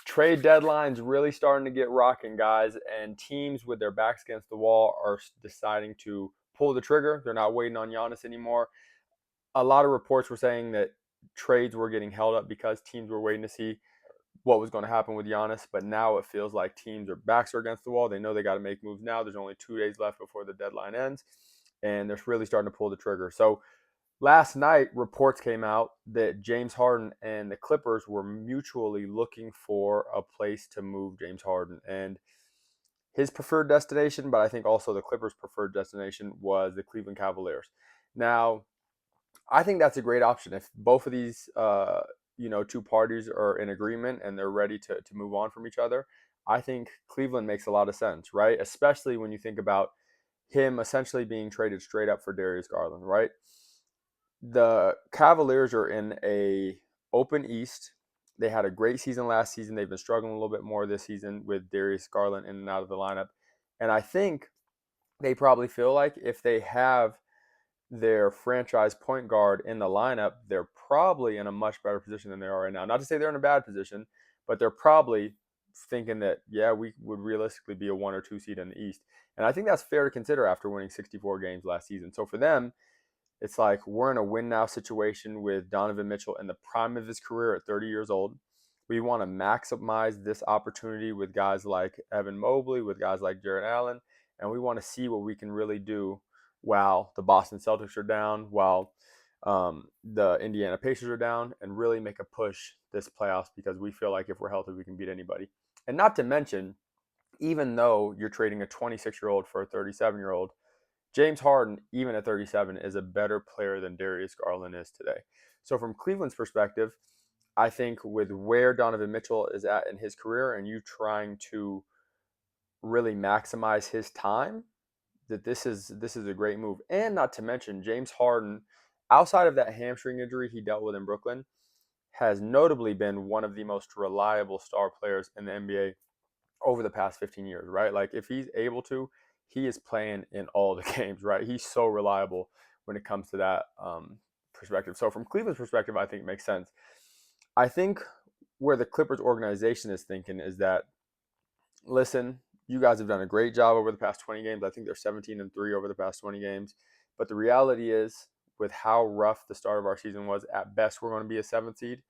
trade deadline's really starting to get rocking, guys, and teams with their backs against the wall are deciding to pull the trigger. They're not waiting on Giannis anymore. A lot of reports were saying that trades were getting held up because teams were waiting to see what was going to happen with Giannis, but now it feels like teams' backs are against the wall. They know they got to make moves now. There's only 2 days left before the deadline ends, and they're really starting to pull the trigger. So last night, reports came out that James Harden and the Clippers were mutually looking for a place to move James Harden. And his preferred destination, but I think also the Clippers' preferred destination was the Cleveland Cavaliers. Now, I think that's a great option. If both of these, two parties are in agreement and they're ready to move on from each other, I think Cleveland makes a lot of sense, right? Especially when you think about him essentially being traded straight up for Darius Garland, right? The Cavaliers are in a open East. They had a great season last season. They've been struggling a little bit more this season with Darius Garland in and out of the lineup. And I think they probably feel like if they have their franchise point guard in the lineup, they're probably in a much better position than they are right now. Not to say they're in a bad position, but they're probably thinking that, yeah, we would realistically be a 1 or 2 seed in the East. And I think that's fair to consider after winning 64 games last season. So for them, it's like we're in a win now situation with Donovan Mitchell in the prime of his career at 30 years old. We want to maximize this opportunity with guys like Evan Mobley, with guys like Jarrett Allen, and we want to see what we can really do while the Boston Celtics are down, while the Indiana Pacers are down, and really make a push this playoffs because we feel like if we're healthy, we can beat anybody. And not to mention, even though you're trading a 26-year-old for a 37-year-old, James Harden, even at 37, is a better player than Darius Garland is today. So, from Cleveland's perspective, I think with where Donovan Mitchell is at in his career and you trying to really maximize his time, that this is a great move. And not to mention James Harden, outside of that hamstring injury he dealt with in Brooklyn, has notably been one of the most reliable star players in the NBA over the past 15 years, right? Like if he's able to, he is playing in all the games, right? He's so reliable when it comes to that perspective. So from Cleveland's perspective, I think it makes sense. I think where the Clippers organization is thinking is that, listen, you guys have done a great job over the past 20 games. I think they're 17-3 over the past 20 games. But the reality is, with how rough the start of our season was, at best we're going to be a 7th seed.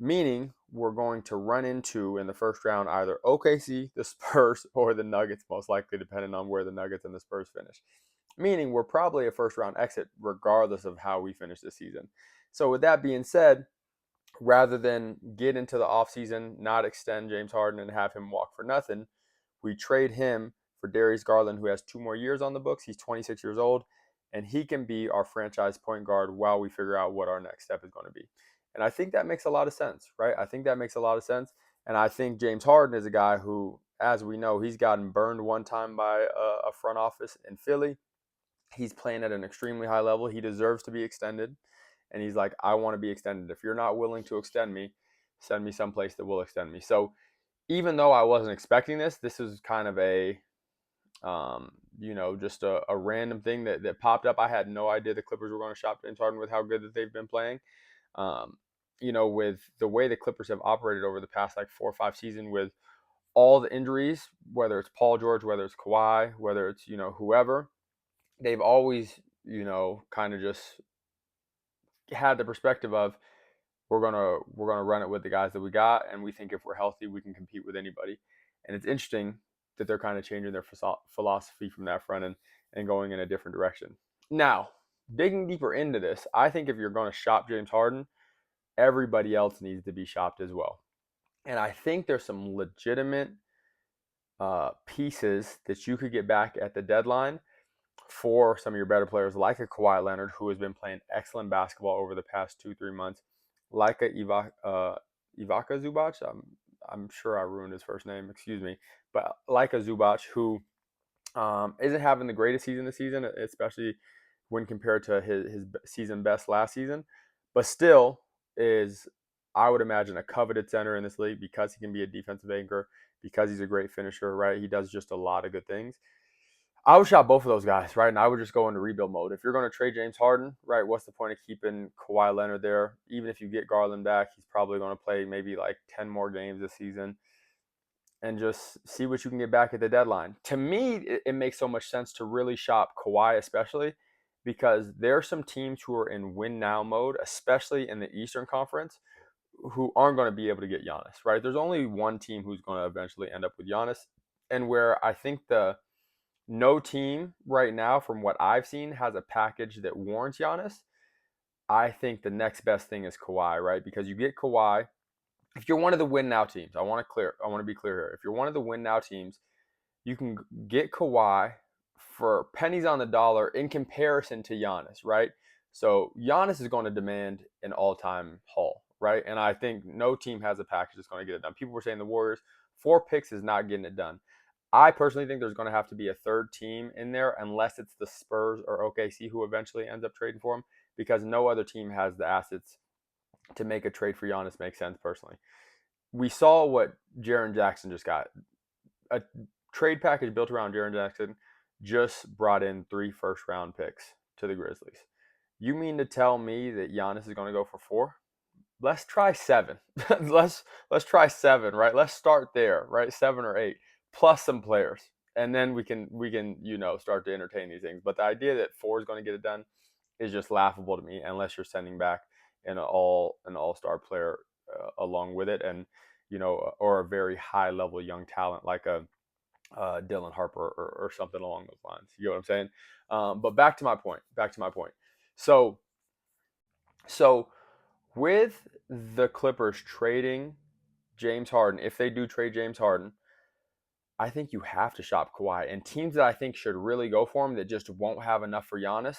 Meaning we're going to run into in the first round either OKC, the Spurs, or the Nuggets, most likely, depending on where the Nuggets and the Spurs finish. Meaning we're probably a first round exit regardless of how we finish this season. So, with that being said, rather than get into the offseason, not extend James Harden and have him walk for nothing, we trade him for Darius Garland, who has 2 more years on the books. He's 26 years old, and he can be our franchise point guard while we figure out what our next step is going to be. And I think that makes a lot of sense, right? I think that makes a lot of sense. And I think James Harden is a guy who, as we know, he's gotten burned one time by a front office in Philly. He's playing at an extremely high level. He deserves to be extended. And he's like, I want to be extended. If you're not willing to extend me, send me someplace that will extend me. So even though I wasn't expecting this, this is kind of just a random thing that popped up. I had no idea the Clippers were going to shop James Harden with how good that they've been playing. Um, with the way the Clippers have operated over the past like 4 or 5 seasons with all the injuries, whether it's Paul George, whether it's Kawhi, whether it's, whoever, they've always, kind of just had the perspective of we're gonna run it with the guys that we got, and we think if we're healthy, we can compete with anybody. And it's interesting that they're kind of changing their philosophy from that front and going in a different direction. Now, digging deeper into this, I think if you're going to shop James Harden, everybody else needs to be shopped as well. And I think there's some legitimate pieces that you could get back at the deadline for some of your better players, like a Kawhi Leonard, who has been playing excellent basketball over the past 2-3 months, like a Ivica Zubac. I'm sure I ruined his first name, excuse me, but like a Zubac, who isn't having the greatest season this season, especially when compared to his season best last season, but still is, I would imagine, a coveted center in this league because he can be a defensive anchor, because he's a great finisher, right? He does just a lot of good things. I would shop both of those guys, right? And I would just go into rebuild mode. If you're going to trade James Harden, right, what's the point of keeping Kawhi Leonard there? Even if you get Garland back, he's probably going to play maybe like 10 more games this season and just see what you can get back at the deadline. To me, it makes so much sense to really shop Kawhi, especially because there are some teams who are in win now mode, especially in the Eastern Conference, who aren't going to be able to get Giannis, right? There's only one team who's going to eventually end up with Giannis. And where I think the no team right now, from what I've seen, has a package that warrants Giannis. I think the next best thing is Kawhi, right? Because you get Kawhi. If you're one of the win now teams, I want to be clear here. If you're one of the win now teams, you can get Kawhi for pennies on the dollar in comparison to Giannis, right? So Giannis is going to demand an all-time haul, right? And I think no team has a package that's going to get it done. People were saying the Warriors, 4 picks is not getting it done. I personally think there's going to have to be a third team in there unless it's the Spurs or OKC who eventually ends up trading for him, because no other team has the assets to make a trade for Giannis make sense personally. We saw what Jaren Jackson just got. A trade package built around Jaren Jackson just brought in 3 first-round picks to the Grizzlies. You mean to tell me that Giannis is going to go for 4? Let's try 7. let's try 7, right? Let's start there, right? 7 or 8 plus some players, and then we can start to entertain these things. But the idea that 4 is going to get it done is just laughable to me, unless you're sending back an all-star player along with it, and or a very high level young talent like a Dylan Harper or something along those lines. You know what I'm saying? But back to my point. So so with the Clippers trading James Harden, if they do trade James Harden, I think you have to shop Kawhi. And teams that I think should really go for him that just won't have enough for Giannis,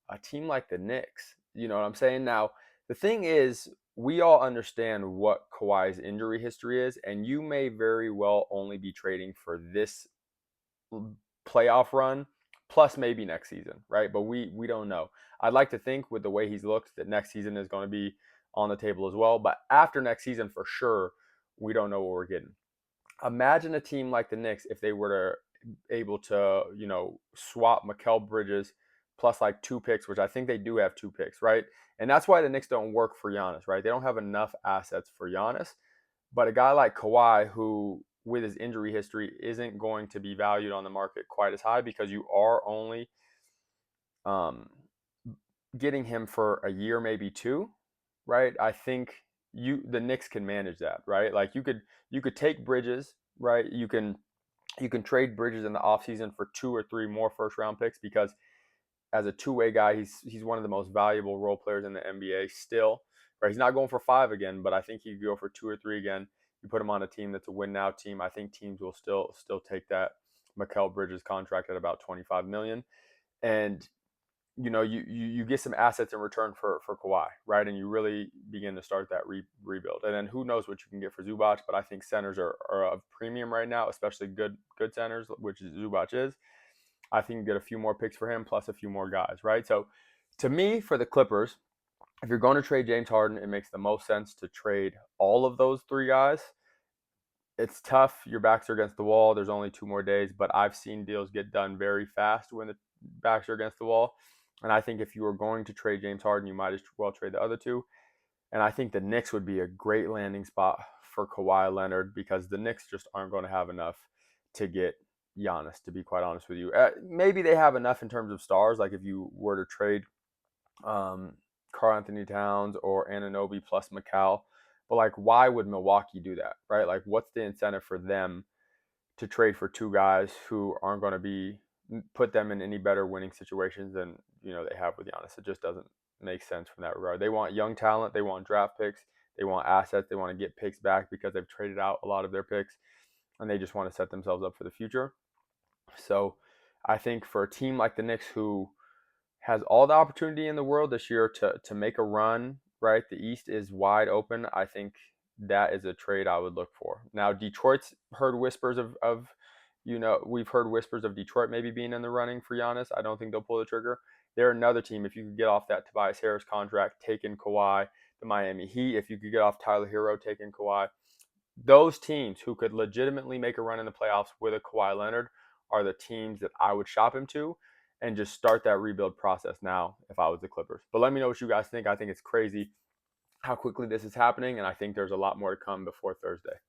a team like the Knicks. You know what I'm saying? Now, the thing is, we all understand what Kawhi's injury history is, and you may very well only be trading for this playoff run, plus maybe next season, right? But we don't know. I'd like to think with the way he's looked that next season is going to be on the table as well. But after next season, for sure, we don't know what we're getting. Imagine a team like the Knicks if they were able to, swap Mikal Bridges plus like 2 picks, which I think they do have 2 picks, right? And that's why the Knicks don't work for Giannis, right? They don't have enough assets for Giannis. But a guy like Kawhi, who with his injury history isn't going to be valued on the market quite as high because you are only um, getting him for a year, maybe 2, right? I think the Knicks can manage that, right? Like you could take Bridges, right? You can trade Bridges in the offseason for 2 or 3 more first round picks because as a two-way guy, he's one of the most valuable role players in the NBA still. Right? He's not going for 5 again, but I think he could go for 2 or 3 again. You put him on a team that's a win now team. I think teams will still take that Mikal Bridges contract at about 25 million, and you get some assets in return for Kawhi, right? And you really begin to start that rebuild. And then who knows what you can get for Zubac? But I think centers are of premium right now, especially good centers, which Zubac is. I think you get a few more picks for him plus a few more guys, right? So to me, for the Clippers, if you're going to trade James Harden, it makes the most sense to trade all of those 3 guys. It's tough. Your backs are against the wall. There's only 2 more days, but I've seen deals get done very fast when the backs are against the wall. And I think if you were going to trade James Harden, you might as well trade the other 2. And I think the Knicks would be a great landing spot for Kawhi Leonard because the Knicks just aren't going to have enough to get Giannis, to be quite honest with you. Maybe they have enough in terms of stars, like if you were to trade um, Karl Anthony Towns or Anunoby plus Mikal. But like, why would Milwaukee do that, right? Like, what's the incentive for them to trade for 2 guys who aren't going to be put them in any better winning situations than they have with Giannis? It just doesn't make sense from that regard. They want young talent, they want draft picks, they want assets, they want to get picks back because they've traded out a lot of their picks, and they just want to set themselves up for the future. So, I think for a team like the Knicks who has all the opportunity in the world this year to make a run, right? The East is wide open. I think that is a trade I would look for. Now, Detroit's heard whispers of we've heard whispers of Detroit maybe being in the running for Giannis. I don't think they'll pull the trigger. They're another team. If you could get off that Tobias Harris contract, taking Kawhi, the Miami Heat, if you could get off Tyler Hero, taking Kawhi, those teams who could legitimately make a run in the playoffs with a Kawhi Leonard are the teams that I would shop him to and just start that rebuild process now if I was the Clippers. But let me know what you guys think. I think it's crazy how quickly this is happening, and I think there's a lot more to come before Thursday.